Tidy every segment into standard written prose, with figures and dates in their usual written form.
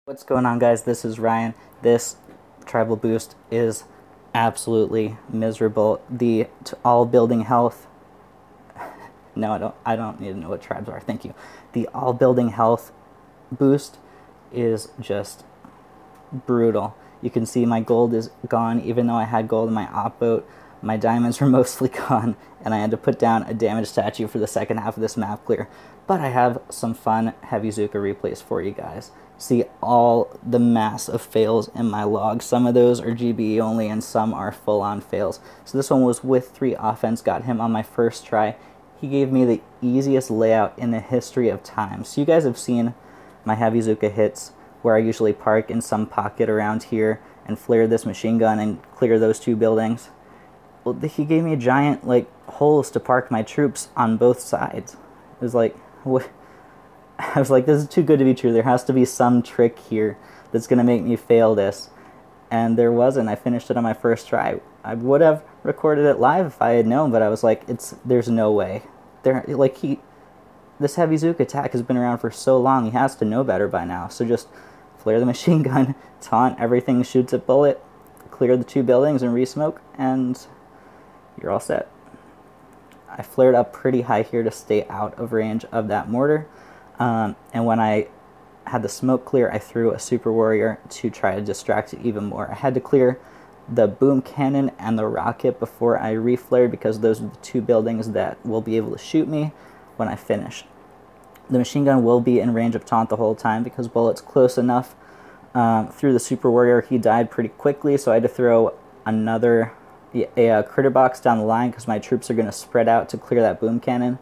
What's going on, guys? This is Ryan. This tribal boost is absolutely miserable. The all building health. No, I don't need to know what tribes are. Thank you. The all building health boost is just brutal. You can see my gold is gone, even though I had gold in my op boat. My diamonds were mostly gone, and I had to put down a damage statue for the second half of this map clear. But I have some fun heavy Zooka replays for you guys. See all the mass of fails in my log. Some of those are GBE only, and some are full-on fails. So this one was with 3 offense, got him on my first try. He gave me the easiest layout in the history of time. So you guys have seen my heavy Zooka hits, where I usually park in some pocket around here and flare this machine gun and clear those 2 buildings. Well, he gave me giant holes to park my troops on both sides. It was like, what? I was like, this is too good to be true. There has to be some trick here that's going to make me fail this. And there wasn't. I finished it on my first try. I would have recorded it live if I had known, but I was like, there's no way. This heavy Zooka attack has been around for so long, he has to know better by now. So just flare the machine gun, taunt, everything shoots a bullet, clear the 2 buildings and re-smoke, and you're all set. I flared up pretty high here to stay out of range of that mortar. And when I had the smoke clear, I threw a super warrior to try to distract it even more. I had to clear the boom cannon and the rocket before I reflared, because those are the 2 buildings that will be able to shoot me when I finish. The machine gun will be in range of taunt the whole time because bullet's close enough. Through the super warrior, he died pretty quickly, so I had to throw another critter box down the line because my troops are going to spread out to clear that boom cannon.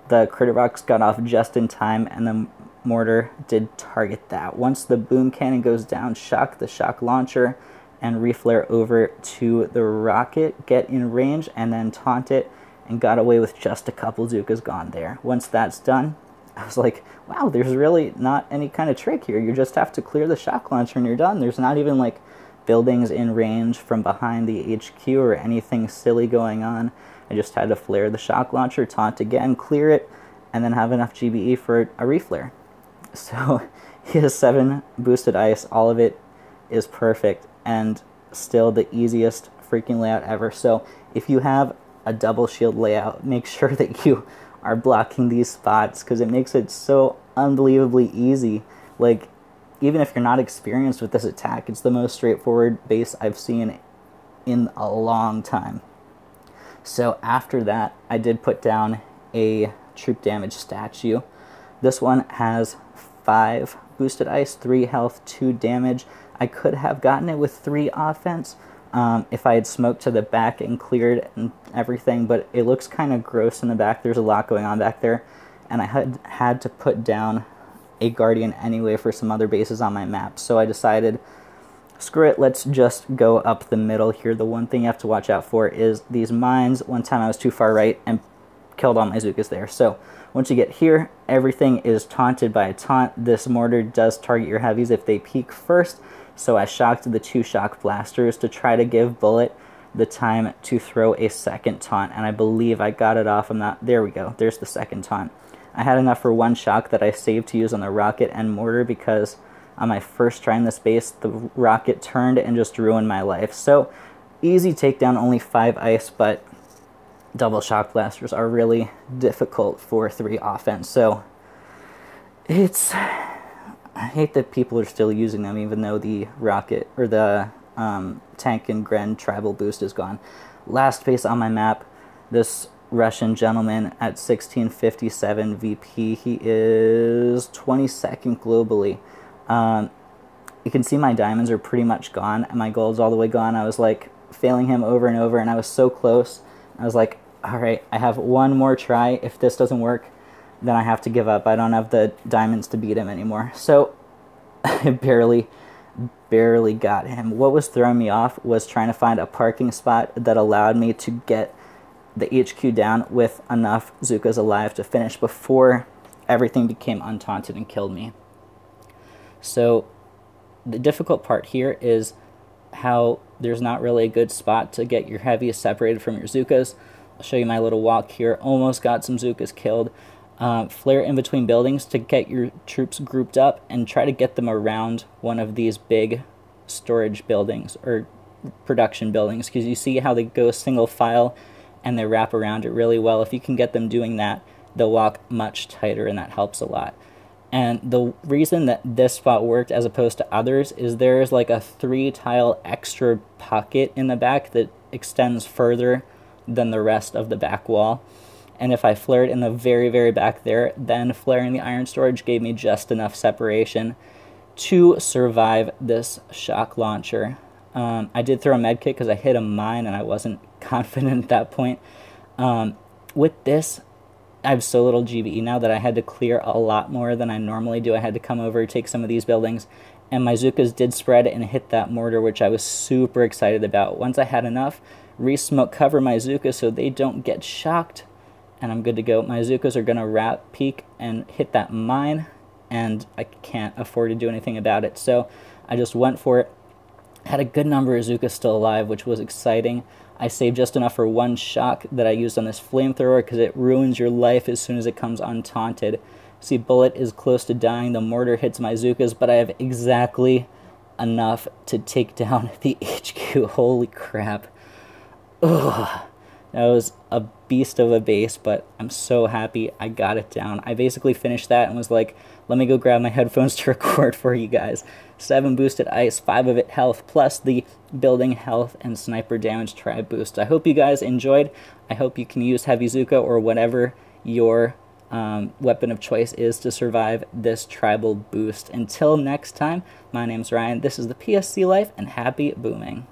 The critter box got off just in time, and the mortar did target that. Once the boom cannon goes down, shock the shock launcher and reflare over to the rocket, get in range, and then taunt it, and got away with just a couple Zookas gone there. Once that's done, I was like, wow, there's really not any kind of trick here. You just have to clear the shock launcher and you're done. There's not even buildings in range from behind the HQ or anything silly going on. I just had to flare the shock launcher, taunt again, clear it, and then have enough GBE for a reflare. So he has 7 boosted ice. All of it is perfect and still the easiest freaking layout ever. So if you have a double shield layout, make sure that you are blocking these spots, because it makes it so unbelievably easy. Even if you're not experienced with this attack, it's the most straightforward base I've seen in a long time. So after that, I did put down a troop damage statue. This one has 5 boosted ice, 3 health, 2 damage. I could have gotten it with 3 offense if I had smoked to the back and cleared and everything, but it looks kind of gross in the back. There's a lot going on back there, and I had to put down a guardian anyway for some other bases on my map. So I decided, screw it, let's just go up the middle here. The one thing you have to watch out for is these mines. One time I was too far right and killed all my Zookas there. So once you get here, everything is taunted by a taunt. This mortar does target your heavies if they peek first. So I shocked the 2 shock blasters to try to give bullet the time to throw a second taunt. And I believe I got it off. There we go. There's the second taunt. I had enough for 1 shock that I saved to use on the rocket and mortar, because on my first try in this base, the rocket turned and just ruined my life. So easy takedown, only 5 ice, but double shock blasters are really difficult for 3 offense. So I hate that people are still using them, even though the rocket or the tank and Gren tribal boost is gone. Last base on my map, this Russian gentleman at 1657 VP. He is 22nd globally. You can see my diamonds are pretty much gone, and my gold's all the way gone. I was failing him over and over, and I was so close. I was like, all right, I have 1 more try. If this doesn't work, then I have to give up. I don't have the diamonds to beat him anymore. So I barely got him. What was throwing me off was trying to find a parking spot that allowed me to get the HQ down with enough Zookas alive to finish before everything became untaunted and killed me. So the difficult part here is how there's not really a good spot to get your heavies separated from your Zookas. I'll show you my little walk here. Almost got some Zookas killed. Flare in between buildings to get your troops grouped up and try to get them around one of these big storage buildings or production buildings, because you see how they go single file and they wrap around it really well. If you can get them doing that, they'll walk much tighter, and that helps a lot. And the reason that this spot worked as opposed to others is there's like a 3-tile extra pocket in the back that extends further than the rest of the back wall. And if I flared in the very, very back there, then flaring the iron storage gave me just enough separation to survive this shock launcher. I did throw a med kit because I hit a mine and I wasn't confident at that point. With this, I have so little GBE now that I had to clear a lot more than I normally do. I had to come over, take some of these buildings, and my Zookas did spread and hit that mortar, which I was super excited about. Once I had enough, re-smoke cover my Zookas so they don't get shocked, and I'm good to go. My Zookas are going to wrap, peek, and hit that mine, and I can't afford to do anything about it. So I just went for it. Had a good number of Zookas still alive, which was exciting. I saved just enough for one shock that I used on this flamethrower because it ruins your life as soon as it comes untaunted. See, bullet is close to dying. The mortar hits my Zookas, but I have exactly enough to take down the HQ. Holy crap. Ugh. That was a beast of a base, but I'm so happy I got it down. I basically finished that and was like, let me go grab my headphones to record for you guys. 7 boosted ice, 5 of it health, plus the building health and sniper damage tribe boost. I hope you guys enjoyed. I hope you can use Heavy Zooka or whatever your weapon of choice is to survive this tribal boost. Until next time, my name's Ryan. This is the PSC Life, and happy booming.